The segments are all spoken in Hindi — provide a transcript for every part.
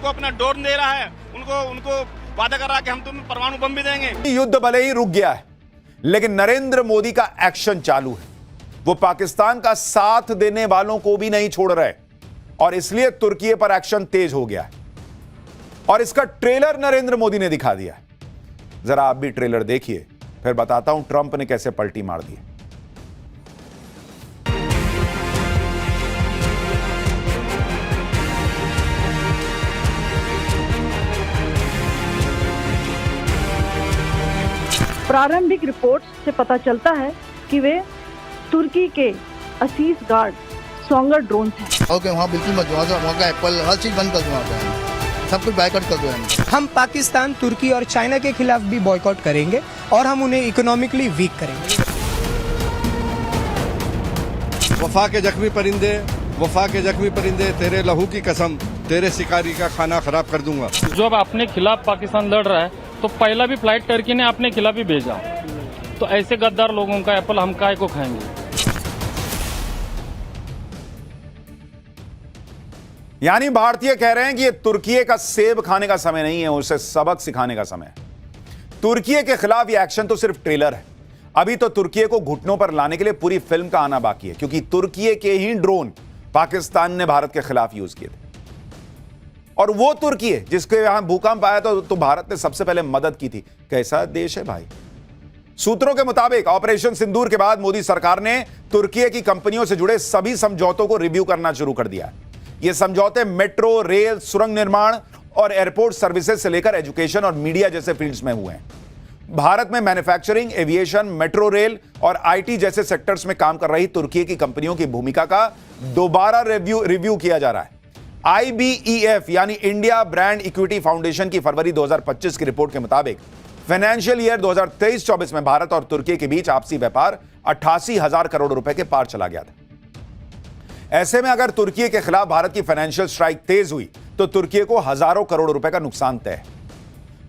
उनको अपना ड्रोन दे रहा है, उनको वादा कर रहा है कि हम तुम्हें परमाणु बम भी देंगे। युद्ध भले ही रुक गया है, लेकिन नरेंद्र मोदी का एक्शन चालू है। वो पाकिस्तान का साथ देने वालों को भी नहीं छोड़ रहे और इसलिए तुर्की पर एक्शन तेज हो गया है और इसका ट्रेलर नरेंद्र मोदी ने दिखा दिया है। जरा आप भी ट्रेलर देखिए, फिर बताता हूं ट्रंप ने कैसे पलटी मार दी। प्रारंभिक रिपोर्ट से पता चलता है कि वे तुर्की के असीस गार्ड सोंगर ड्रोन हैं। ओके, वहाँ बिल्कुल मत जाओ, वहाँ का एप्पल हर चीज बंद कर दो, वहाँ पे सब कुछ बायकॉट कर दो। हम पाकिस्तान, तुर्की और चाइना के खिलाफ भी बॉयकॉट करेंगे और हम उन्हें इकोनॉमिकली वीक करेंगे। वफा के जख्मी परिंदे, वफा के जख्मी परिंदे, तेरे लहू की कसम, तेरे शिकारी का खाना खराब कर दूंगा। जो अब अपने खिलाफ पाकिस्तान लड़ रहा है, तो पहला भी फ्लाइट टर्की ने अपने खिलाफ ही भेजा। तो ऐसे गद्दार लोगों का एप्पल हम काय को खाएंगे। यानी भारतीय कह रहे हैं कि ये तुर्की का सेब खाने का समय नहीं है, उसे सबक सिखाने का समय है। तुर्की के खिलाफ ये एक्शन तो सिर्फ ट्रेलर है। अभी तो तुर्की को घुटनों पर लाने के लिए पूरी फिल्म का आना बाकी है, क्योंकि तुर्की के ही ड्रोन पाकिस्तान ने भारत के खिलाफ यूज किए थे। और वो तुर्की है जिसके यहां भूकंप आया तो भारत ने सबसे पहले मदद की थी। कैसा देश है भाई। सूत्रों के मुताबिक ऑपरेशन सिंदूर के बाद मोदी सरकार ने तुर्की की कंपनियों से जुड़े सभी समझौतों को रिव्यू करना शुरू कर दिया। ये समझौते मेट्रो, रेल, सुरंग निर्माण और एयरपोर्ट सर्विसेज से लेकर एजुकेशन और मीडिया जैसे फील्ड्स में हुए हैं। भारत में मैन्युफैक्चरिंग, एविएशन, मेट्रो रेल और आईटी जैसे सेक्टर्स में काम कर रही तुर्की की कंपनियों की भूमिका का दोबारा रिव्यू किया जा रहा है। IBEF यानी इंडिया ब्रांड इक्विटी फाउंडेशन की फरवरी 2025 की रिपोर्ट के मुताबिक फाइनेंशियल ईयर 2023-24 में भारत और तुर्की के बीच आपसी व्यापार 88,000 करोड़ रुपए के पार चला गया था। ऐसे में अगर तुर्की के खिलाफ भारत की फाइनेंशियल स्ट्राइक तेज हुई तो तुर्की को हजारों करोड़ रुपए का नुकसान तय है।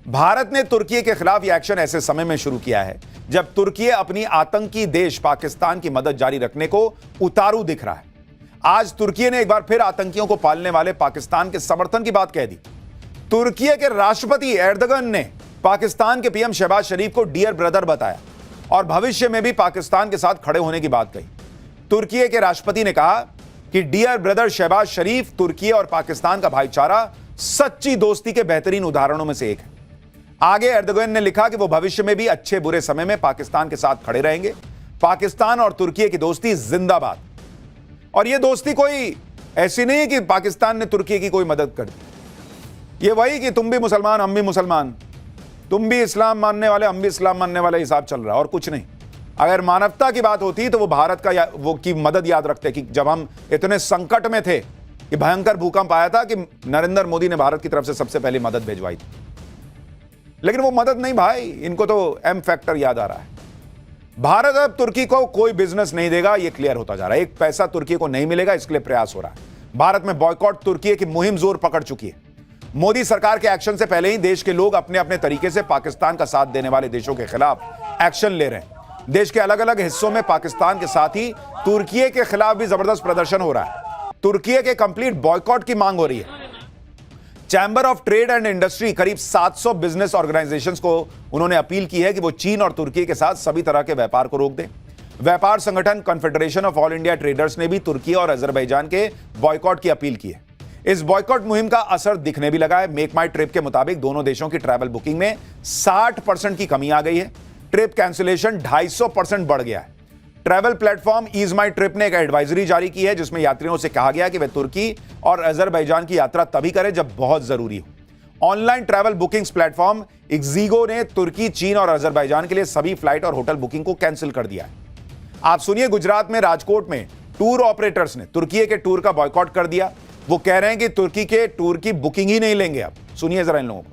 भारत ने तुर्की के खिलाफ यह एक्शन ऐसे समय में शुरू किया है जब तुर्की अपनी आतंकी देश पाकिस्तान की मदद जारी रखने को उतारू दिख रहा है। आज तुर्की ने एक बार फिर आतंकियों को पालने वाले पाकिस्तान के समर्थन की बात कह दी। तुर्की के राष्ट्रपति एर्दोगन ने पाकिस्तान के पीएम शहबाज शरीफ को डियर ब्रदर बताया और भविष्य में भी पाकिस्तान के साथ खड़े होने की बात कही। तुर्की के राष्ट्रपति ने कहा कि डियर ब्रदर शहबाज शरीफ तुर्की और पाकिस्तान का भाईचारा सच्ची दोस्ती के बेहतरीन उदाहरणों में से एक है। आगे एर्दोगन ने लिखा कि वो भविष्य में भी अच्छे बुरे समय में पाकिस्तान के साथ खड़े रहेंगे। पाकिस्तान और तुर्की की दोस्ती जिंदाबाद। और ये दोस्ती कोई ऐसी नहीं है कि पाकिस्तान ने तुर्की की कोई मदद कर दी। ये वही कि तुम भी मुसलमान हम भी मुसलमान, तुम भी इस्लाम मानने वाले हम भी इस्लाम मानने वाले हिसाब चल रहा है और कुछ नहीं। अगर मानवता की बात होती तो वो भारत का वो की मदद याद रखते कि जब हम इतने संकट में थे कि भयंकर भूकंप आया था कि नरेंद्र मोदी ने भारत की तरफ से सबसे पहले मदद भिजवाई थी। लेकिन वो मदद नहीं भाई, इनको तो एम फैक्टर याद आ रहा है। भारत अब तुर्की को कोई बिजनेस नहीं देगा, यह क्लियर होता जा रहा है। एक पैसा तुर्की को नहीं मिलेगा, इसके लिए प्रयास हो रहा है। भारत में बॉयकॉट तुर्की की मुहिम जोर पकड़ चुकी है। मोदी सरकार के एक्शन से पहले ही देश के लोग अपने अपने तरीके से पाकिस्तान का साथ देने वाले देशों के खिलाफ एक्शन ले रहे हैं। देश के अलग अलग हिस्सों में पाकिस्तान के साथ ही तुर्की के खिलाफ भी जबरदस्त प्रदर्शन हो रहा है। तुर्की के कंप्लीट बॉयकॉट की मांग हो रही है। Chamber of trade and industry करीब 700 बिजनेस ऑर्गेनाइजेशंस को उन्होंने अपील की है कि वो चीन और तुर्की के साथ सभी तरह के व्यापार को रोक दें। व्यापार संगठन confederation of all India traders ने भी तुर्की और अजरबैजान के बॉयकॉट की अपील की है। इस बॉयकॉट मुहिम का असर दिखने भी लगा है। मेक माई ट्रिप के मुताबिक दोनों देशों की ट्रैवल बुकिंग में 60% की कमी आ गई है। ट्रिप कैंसिलेशन 250% बढ़ गया है। ट्रैवल प्लेटफॉर्म ईज माई ट्रिप ने एक एडवाइजरी जारी की है जिसमें यात्रियों से कहा गया कि वे तुर्की और अजरबैजान की यात्रा तभी करें जब बहुत जरूरी हो। ऑनलाइन ट्रैवल बुकिंग्स प्लेटफॉर्म इक्जीगो ने तुर्की, चीन और अजरबैजान के लिए सभी फ्लाइट और होटल बुकिंग को कैंसिल कर दिया है। आप सुनिए, गुजरात में राजकोट में टूर ऑपरेटर्स ने तुर्की के टूर का बॉयकॉट कर दिया। वो कह रहे हैं कि तुर्की के टूर की बुकिंग ही नहीं लेंगे। अब सुनिए जरा इन लोगों को।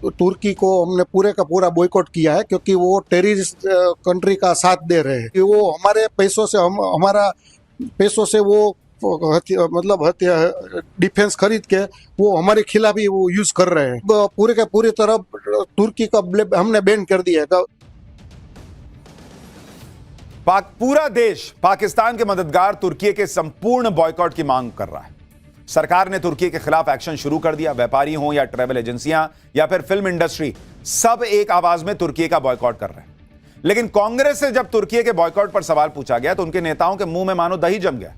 तो तुर्की को हमने पूरे का पूरा बॉयकॉट किया है क्योंकि वो टेररिस्ट कंट्री का साथ दे रहे हैं। वो हमारे पैसों से हमारा पैसों से वो मतलब डिफेंस खरीद के वो हमारे खिलाफ ही वो यूज कर रहे हैं। पूरे का पूरी तरह तुर्की का हमने बैन कर दिया है। पूरा देश पाकिस्तान के मददगार तुर्की के संपूर्ण बॉयकॉट की मांग कर रहा है। सरकार ने तुर्की के खिलाफ एक्शन शुरू कर दिया। व्यापारी हों या ट्रैवल एजेंसियां या फिर फिल्म इंडस्ट्री, सब एक आवाज में तुर्की का बॉयकॉट कर रहे हैं। लेकिन कांग्रेस से जब तुर्की के बॉयकॉट पर सवाल पूछा गया तो उनके नेताओं के मुंह में मानो दही जम गया।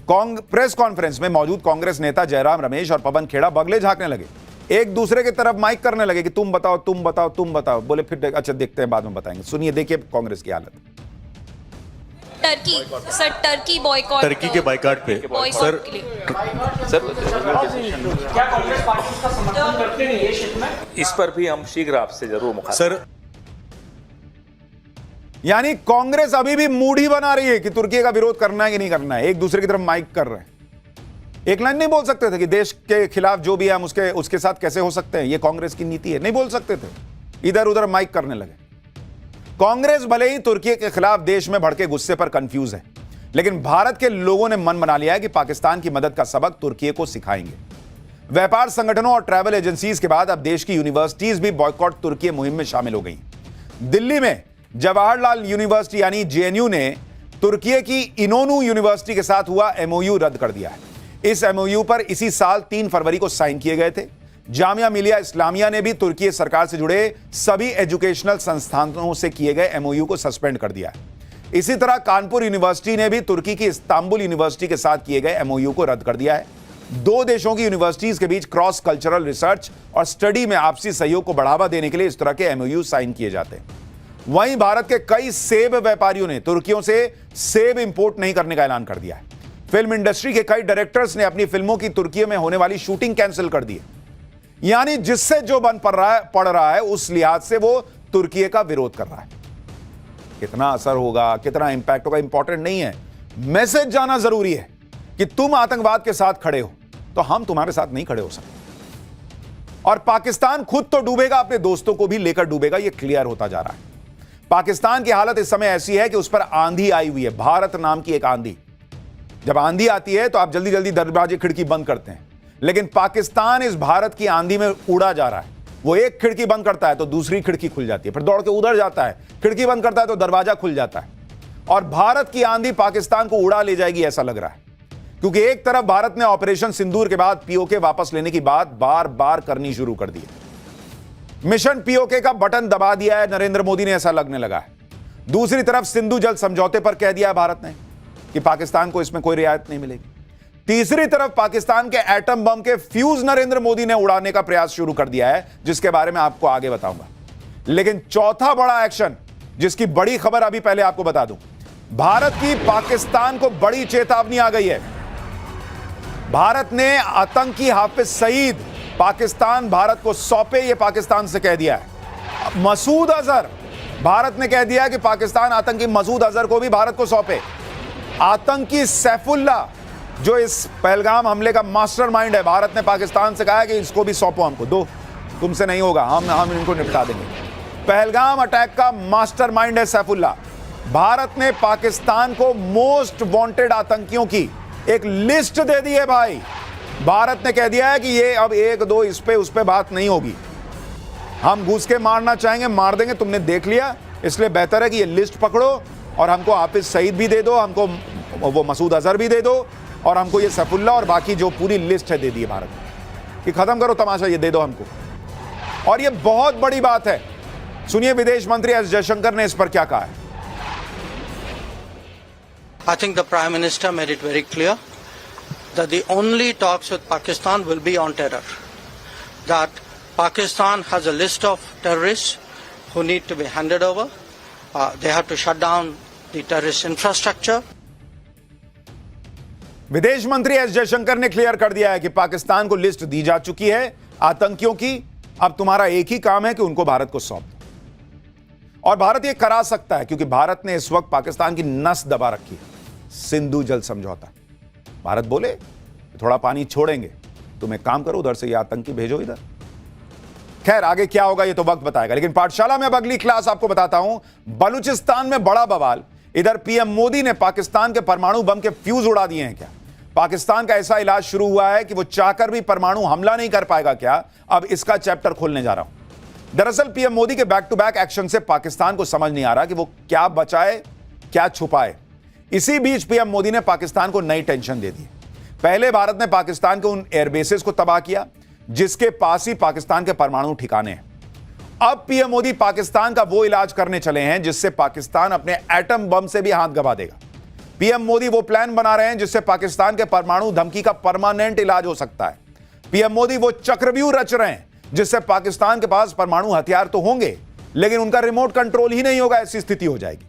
प्रेस कॉन्फ्रेंस में मौजूद कांग्रेस नेता जयराम रमेश और पवन खेड़ा बगले झांकने लगे, एक दूसरे की तरफ माइक करने लगे कि तुम बताओ तुम बताओ तुम बताओ। बोले फिर अच्छा देखते हैं, बाद में बताएंगे। सुनिए, देखिए कांग्रेस की हालत। टर्की बॉयकॉट, टर्की के बॉयकॉट पे सर क्या कांग्रेस पार्टी इसका समर्थन करते हैं ये क्षेत्र में? इस पर भी हम शीघ्र आपसे जरूर मुखातिब। सर यानी कांग्रेस अभी भी मूड ही बना रही है कि तुर्की का विरोध करना है कि नहीं करना है। एक दूसरे की तरफ माइक कर रहे हैं। एक लाइन नहीं बोल सकते थे कि देश के खिलाफ जो भी है हम उसके साथ कैसे हो सकते हैं, ये कांग्रेस की नीति है। नहीं बोल सकते थे, इधर उधर माइक करने लगे। कांग्रेस भले ही तुर्की के खिलाफ देश में भड़के गुस्से पर कंफ्यूज है, लेकिन भारत के लोगों ने मन बना लिया है कि पाकिस्तान की मदद का सबक तुर्की को सिखाएंगे। व्यापार संगठनों और ट्रैवल एजेंसीज के बाद अब देश की यूनिवर्सिटीज भी बॉयकॉट तुर्की मुहिम में शामिल हो गई। दिल्ली में जवाहरलाल यूनिवर्सिटी यानी जेएनयू ने तुर्की की इनोनू यूनिवर्सिटी के साथ हुआ एमओयू रद्द कर दिया है। इस एमओयू पर इसी साल 3 फरवरी को साइन किए गए थे। जामिया मिलिया इस्लामिया ने भी तुर्की सरकार से जुड़े सभी एजुकेशनल संस्थानों से किए गए एमओयू को सस्पेंड कर दिया है। इसी तरह कानपुर यूनिवर्सिटी ने भी तुर्की की इस्तांबुल यूनिवर्सिटी के साथ किए गए एमओयू को रद्द कर दिया है। दो देशों की यूनिवर्सिटीज के बीच क्रॉस कल्चरल रिसर्च और स्टडी में आपसी सहयोग को बढ़ावा देने के लिए इस तरह के एमओयू साइन किए जाते हैं। वहीं भारत के कई सेब व्यापारियों ने तुर्कियों से सेब इंपोर्ट नहीं करने का ऐलान कर दिया है। फिल्म इंडस्ट्री के कई डायरेक्टर्स ने अपनी फिल्मों की तुर्की में होने वाली शूटिंग कैंसिल कर दी है। यानी जिससे जो बन पड़ रहा है उस लिहाज से वो तुर्की का विरोध कर रहा है। कितना असर होगा, कितना इंपैक्ट होगा, इंपॉर्टेंट नहीं है। मैसेज जाना जरूरी है कि तुम आतंकवाद के साथ खड़े हो तो हम तुम्हारे साथ नहीं खड़े हो सकते। और पाकिस्तान खुद तो डूबेगा, अपने दोस्तों को भी लेकर डूबेगा, यह क्लियर होता जा रहा है। पाकिस्तान की हालत इस समय ऐसी है कि उस पर आंधी आई हुई है, भारत नाम की एक आंधी। जब आंधी आती है तो आप जल्दी जल्दी दरवाजे खिड़की बंद करते हैं, लेकिन पाकिस्तान इस भारत की आंधी में उड़ा जा रहा है। वो एक खिड़की बंद करता है तो दूसरी खिड़की खुल जाती है, फिर दौड़ के उधर जाता है, खिड़की बंद करता है तो दरवाजा खुल जाता है। और भारत की आंधी पाकिस्तान को उड़ा ले जाएगी ऐसा लग रहा है, क्योंकि एक तरफ भारत ने ऑपरेशन सिंदूर के बाद पीओके वापस लेने की बात बार बार करनी शुरू कर दी है। मिशन पीओके का बटन दबा दिया है नरेंद्र मोदी ने, ऐसा लगने लगा है। दूसरी तरफ सिंधु जल समझौते पर कह दिया है भारत ने कि पाकिस्तान को इसमें कोई रियायत नहीं मिलेगी। तीसरी तरफ पाकिस्तान के एटम बम के फ्यूज नरेंद्र मोदी ने उड़ाने का प्रयास शुरू कर दिया है, जिसके बारे में आपको आगे बताऊंगा। लेकिन चौथा बड़ा एक्शन, जिसकी बड़ी खबर अभी पहले आपको बता दूं, भारत की पाकिस्तान को बड़ी चेतावनी आ गई है। भारत ने आतंकी हाफिज सईद पाकिस्तान भारत को सौंपे, यह पाकिस्तान से कह दिया है। मसूद अजहर, भारत ने कह दिया कि पाकिस्तान आतंकी मसूद अजहर को भी भारत को सौंपे। आतंकी सैफुल्ला, जो इस पहलगाम हमले का मास्टरमाइंड है, भारत ने पाकिस्तान से कहा है कि इसको भी सौंपो, हमको दो, तुमसे नहीं होगा, हम इनको निपटा देंगे। पहलगाम अटैक का मास्टरमाइंड है सैफुल्ला। भारत ने पाकिस्तान को मोस्ट वांटेड आतंकियों की एक लिस्ट दे दी है भाई। भारत ने कह दिया है कि ये अब एक दो इस पे उस पे बात नहीं होगी, हम घुस के मारना चाहेंगे मार देंगे, तुमने देख लिया, इसलिए बेहतर है कि ये लिस्ट पकड़ो और हमको हाफिज सईद भी दे दो, हमको वो मसूद अजहर भी दे दो, और हमको ये सैफुल्ला और बाकी जो पूरी लिस्ट है दे दी है भारत कि खत्म करो तमाशा, ये दे दो हमको। और ये बहुत बड़ी बात है। सुनिए विदेश मंत्री एस जयशंकर ने इस पर क्या कहा है। I think the Prime Minister made it very clear that the only talks with Pakistan will be on terror. That Pakistan has a list of terrorists who need to be handed over. They have to shut down the terrorist infrastructure. विदेश मंत्री एस जयशंकर ने क्लियर कर दिया है कि पाकिस्तान को लिस्ट दी जा चुकी है आतंकियों की, अब तुम्हारा एक ही काम है कि उनको भारत को सौंप दो। और भारत ये करा सकता है क्योंकि भारत ने इस वक्त पाकिस्तान की नस दबा रखी है, सिंधु जल समझौता। भारत बोले थोड़ा पानी छोड़ेंगे, तुम एक काम करो, उधर से ये आतंकी भेजो इधर। खैर आगे क्या होगा ये तो वक्त बताएगा, लेकिन पाठशाला में अब अगली क्लास आपको बताता हूं। बलूचिस्तान में बड़ा बवाल, इधर पीएम मोदी ने पाकिस्तान के परमाणु बम के फ्यूज उड़ा दिए हैं क्या? पाकिस्तान का ऐसा इलाज शुरू हुआ है कि वो चाहकर भी परमाणु हमला नहीं कर पाएगा क्या? अब इसका चैप्टर खोलने जा रहा हूं। दरअसल पीएम मोदी के बैक टू बैक एक्शन से पाकिस्तान को समझ नहीं आ रहा कि वो क्या बचाए क्या छुपाए। इसी बीच पीएम मोदी ने पाकिस्तान को नई टेंशन दे दी। पहले भारत ने पाकिस्तान के उन एयरबेसेस को तबाह किया जिसके पास ही पाकिस्तान के परमाणु ठिकाने हैं। अब पीएम मोदी पाकिस्तान का वो इलाज करने चले हैं जिससे पाकिस्तान अपने एटम बम से भी हाथ गवा देगा। पीएम मोदी वो प्लान बना रहे हैं जिससे पाकिस्तान के परमाणु धमकी का परमानेंट इलाज हो सकता है। पीएम मोदी वो चक्रव्यूह रच रहे हैं जिससे पाकिस्तान के पास परमाणु हथियार तो होंगे लेकिन उनका रिमोट कंट्रोल ही नहीं होगा, ऐसी स्थिति हो जाएगी।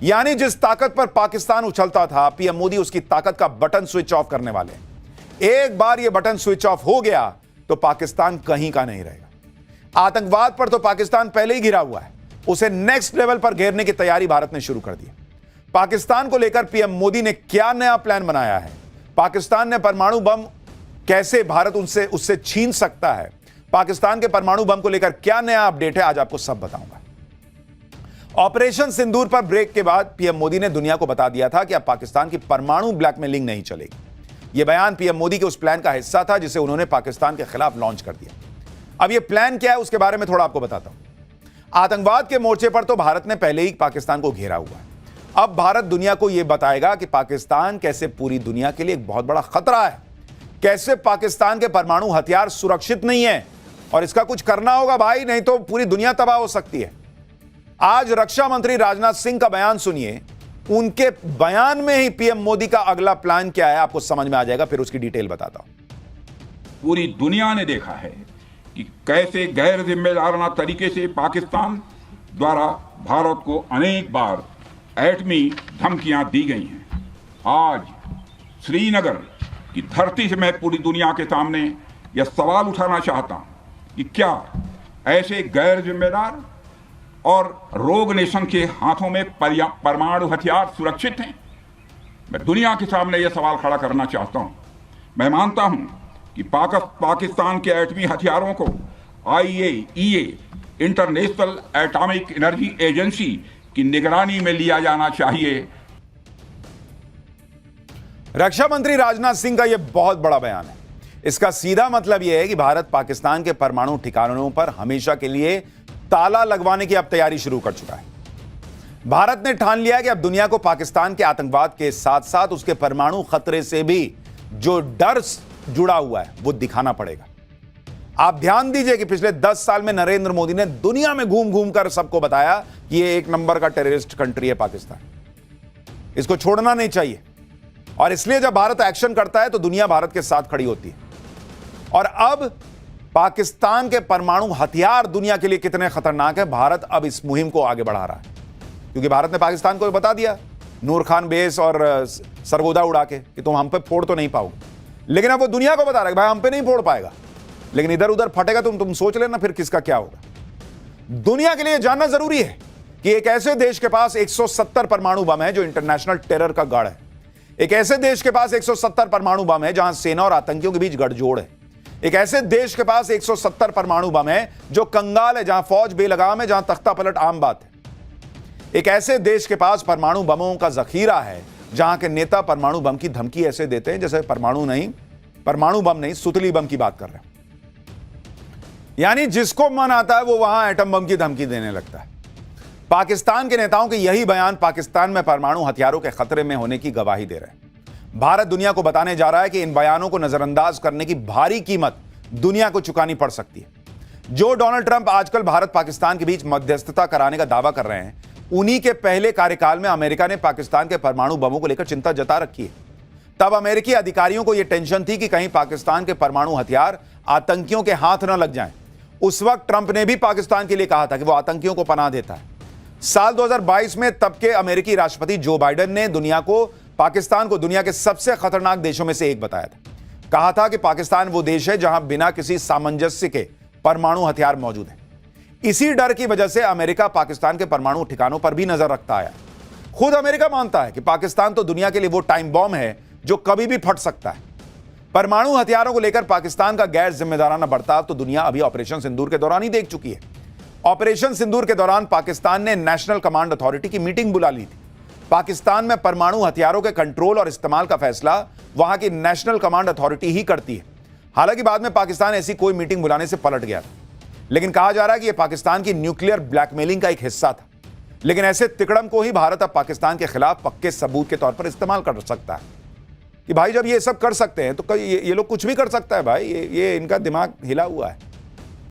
यानी जिस ताकत पर पाकिस्तान उछलता था, पीएम मोदी उसकी ताकत का बटन स्विच ऑफ करने वाले हैं। एक बार यह बटन स्विच ऑफ हो गया तो पाकिस्तान कहीं का नहीं रहेगा। आतंकवाद पर तो पाकिस्तान पहले ही घिरा हुआ है, उसे नेक्स्ट लेवल पर घेरने की तैयारी भारत ने शुरू कर दी। पाकिस्तान को लेकर पीएम मोदी ने क्या नया प्लान बनाया है, पाकिस्तान ने परमाणु बम कैसे भारत उससे छीन सकता है, पाकिस्तान के परमाणु बम को लेकर क्या नया अपडेट है, आज आपको सब बताऊंगा। ऑपरेशन सिंदूर पर ब्रेक के बाद पीएम मोदी ने दुनिया को बता दिया था कि अब पाकिस्तान की परमाणु ब्लैकमेलिंग नहीं चलेगी। यह बयान पीएम मोदी के उस प्लान का हिस्सा था जिसे उन्होंने पाकिस्तान के खिलाफ लॉन्च कर दिया। अब यह प्लान क्या है उसके बारे में थोड़ा आपको बताता हूं। आतंकवाद के मोर्चे पर तो भारत ने पहले ही पाकिस्तान को घेरा हुआ है। अब भारत दुनिया को यह बताएगा कि पाकिस्तान कैसे पूरी दुनिया के लिए एक बहुत बड़ा खतरा है, कैसे पाकिस्तान के परमाणु हथियार सुरक्षित नहीं है और इसका कुछ करना होगा भाई, नहीं तो पूरी दुनिया तबाह हो सकती है। आज रक्षा मंत्री राजनाथ सिंह का बयान सुनिए, उनके बयान में ही पीएम मोदी का अगला प्लान क्या है आपको समझ में आ जाएगा, फिर उसकी डिटेल बताता हूं। पूरी दुनिया ने देखा है कि कैसे गैर जिम्मेदाराना तरीके से पाकिस्तान द्वारा भारत को अनेक बार एटमी धमकियां दी गई हैं। आज श्रीनगर की धरती से मैं पूरी दुनिया के सामने यह सवाल उठाना चाहता हूं कि क्या ऐसे गैर जिम्मेदार और रोग नेशन के हाथों में परमाणु हथियार सुरक्षित हैं? मैं दुनिया के सामने यह सवाल खड़ा करना चाहता हूं। मैं मानता हूं कि पाकिस्तान के एटमी हथियारों को IAEA international atomic energy agency की निगरानी में लिया जाना चाहिए। रक्षा मंत्री राजनाथ सिंह का यह बहुत बड़ा बयान है। इसका सीधा मतलब यह है कि भारत पाकिस्तान के परमाणु ठिकानों पर हमेशा के लिए ताला लगवाने की अब तैयारी शुरू कर चुका है। भारत ने ठान लिया कि अब दुनिया को पाकिस्तान के आतंकवाद के साथ साथ उसके परमाणु खतरे से भी जो डर जुड़ा हुआ है वो दिखाना पड़ेगा। आप ध्यान दीजिए कि पिछले 10 साल में नरेंद्र मोदी ने दुनिया में घूम घूम कर सबको बताया कि ये एक नंबर का टेररिस्ट कंट्री है पाकिस्तान, इसको छोड़ना नहीं चाहिए। और इसलिए जब भारत एक्शन करता है तो दुनिया भारत के साथ खड़ी होती है। और अब पाकिस्तान के परमाणु हथियार दुनिया के लिए कितने खतरनाक है, भारत अब इस मुहिम को आगे बढ़ा रहा है, क्योंकि भारत ने पाकिस्तान को बता दिया नूर खान बेस और सरगोदा उड़ा के कि तुम हम पे फोड़ तो नहीं पाओगे। लेकिन अब वो दुनिया को बता रहा है भाई हम पे नहीं फोड़ पाएगा, लेकिन इधर उधर फटेगा तुम सोच लेना फिर किसका क्या होगा। दुनिया के लिए जानना जरूरी है कि एक ऐसे देश के पास 170 परमाणु बम है जो इंटरनेशनल टेरर का गढ़ है। एक ऐसे देश के पास 170 परमाणु बम है जहां सेना और आतंकियों के बीच गठजोड़ है। एक ऐसे देश के पास 170 परमाणु बम है जो कंगाल है, जहां फौज बेलगाम है, जहां तख्ता पलट आम बात है। एक ऐसे देश के पास परमाणु बमों का जखीरा है जहां के नेता परमाणु बम की धमकी ऐसे देते हैं जैसे परमाणु बम नहीं सुतली बम की बात कर रहे हैं। यानी जिसको मन आता है वो वहां एटम बम की धमकी देने लगता है। पाकिस्तान के नेताओं के यही बयान पाकिस्तान में परमाणु हथियारों के खतरे में होने की गवाही दे रहे हैं। भारत दुनिया को बताने जा रहा है कि इन बयानों को नजरअंदाज करने की भारी कीमत दुनिया को चुकानी पड़ सकती है। जो डोनाल्ड ट्रंप आजकल भारत पाकिस्तान के बीच मध्यस्थता कराने का दावा कर रहे हैं, उन्हीं के पहले कार्यकाल में अमेरिका ने पाकिस्तान के परमाणु बमों को लेकर चिंता जता रखी है। तब अमेरिकी अधिकारियों को यह टेंशन थी कि कहीं पाकिस्तान के परमाणु हथियार आतंकियों के हाथ न लग जाएं। उस वक्त ट्रंप ने भी पाकिस्तान के लिए कहा था कि वो आतंकियों को पनाह देता है। साल 2022 में तब के अमेरिकी राष्ट्रपति जो बाइडेन ने पाकिस्तान को दुनिया के सबसे खतरनाक देशों में से एक बताया था। कहा था कि पाकिस्तान वो देश है जहां बिना किसी सामंजस्य के परमाणु हथियार मौजूद हैं। इसी डर की वजह से अमेरिका पाकिस्तान के परमाणु ठिकानों पर भी नजर रखता आया। खुद अमेरिका मानता है कि पाकिस्तान तो दुनिया के लिए वो टाइम बॉम्ब है जो कभी भी फट सकता है। परमाणु हथियारों को लेकर पाकिस्तान का गैर जिम्मेदाराना बर्ताव तो दुनिया अभी ऑपरेशन सिंदूर के दौरान ही देख चुकी है। ऑपरेशन सिंदूर के दौरान पाकिस्तान ने नेशनल कमांड अथॉरिटी की मीटिंग बुला ली थी। पाकिस्तान में परमाणु हथियारों के कंट्रोल और इस्तेमाल का फैसला वहां की नेशनल कमांड अथॉरिटी ही करती है। हालांकि बाद में पाकिस्तान ऐसी कोई मीटिंग बुलाने से पलट गया था, लेकिन कहा जा रहा है कि यह पाकिस्तान की न्यूक्लियर ब्लैकमेलिंग का एक हिस्सा था। लेकिन ऐसे तिकड़म को ही भारत अब पाकिस्तान के खिलाफ पक्के सबूत के तौर पर इस्तेमाल कर सकता है। कि भाई जब ये सब कर सकते हैं तो ये लोग कुछ भी कर सकता है भाई, ये इनका दिमाग हिला हुआ है।